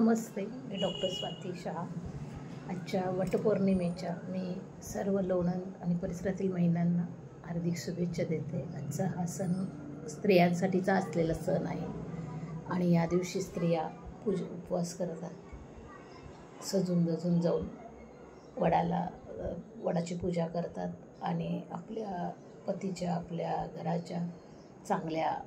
नमस्ते, मी doctor Swati Shah. आजच्या वटपौर्णिमेच्या मी सर्व लोणंद आणि परिसरातील महिलांना हार्दिक शुभेच्छा देते। आजचा हा सण स्त्रियांसाठीचा असलेला सण आहे आणि या दिवशी स्त्रिया उपवास करतात, सजून धजून जाऊन वडाची पूजा करतात आणि आपल्या पतीच्या, आपल्या घराच्या चांगल्या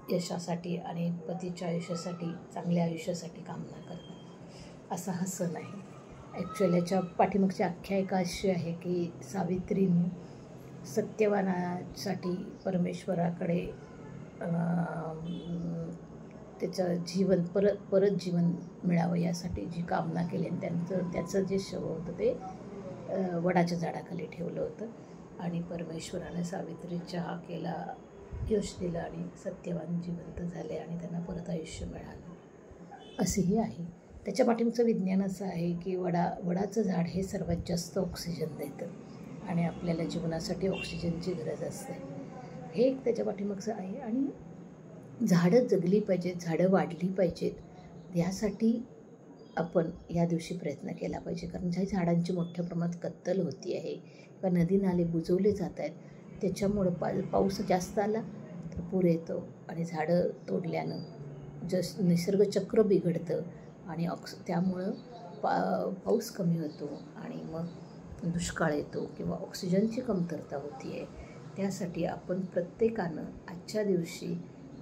यशासाठी आणि पतीच्या आयुष्यासाठी, चांगल्या आयुष्यासाठी कामना करतात। असा हा सण आहे। ॲक्च्युअली याच्या पाठीमागची आख्यायिका अशी आहे की सावित्रीने सत्यवानासाठी परमेश्वराकडे त्याचं जीवन परत जीवन मिळावं यासाठी जी कामना केली आणि त्याचं जे शव होतं ते वडाच्या झाडाखाली ठेवलं होतं आणि परमेश्वराने सावित्रीचा हा केला यश दिलं आणि सत्यवान जिवंत झाले आणि त्यांना परत आयुष्य मिळालं असेही आहे। त्याच्या पाठीमागचं विज्ञान असं आहे की वडाचं झाड हे सर्वात जास्त ऑक्सिजन देतं आणि आपल्याला जीवनासाठी ऑक्सिजनची गरज असते, हे एक त्याच्या पाठीमागचं आहे। आणि झाडं जगली पाहिजेत, झाडं वाढली पाहिजेत यासाठी आपण या दिवशी प्रयत्न केला पाहिजे, कारण ज्या झाडांची मोठ्या प्रमाणात कत्तल होती आहे किंवा नदी नाले बुजवले जात आहेत त्याच्यामुळं पाऊस जास्त आला तर पूर येतो आणि झाडं तोडल्यानं निसर्ग चक्र बिघडतं आणि त्यामुळं पाऊस कमी होतो आणि मग दुष्काळ येतो किंवा ऑक्सिजनची कमतरता होती आहे। त्यासाठी आपण प्रत्येकानं आजच्या दिवशी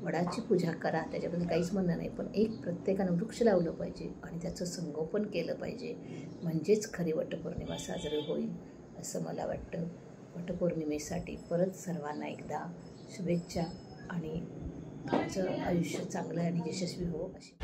वडाची पूजा करा, त्याच्याबद्दल काहीच म्हणणं नाही, पण प्रत्येकानं वृक्ष लावलं पाहिजे आणि त्याचं संगोपन केलं पाहिजे, म्हणजेच खरी वटपौर्णिमा साजरी होईल असं मला वाटतं। वटपौर्णिमेसाठी परत सर्वांना एकदा शुभेच्छा आणि तुमचं आयुष्य चांगलं आणि यशस्वी हो अशी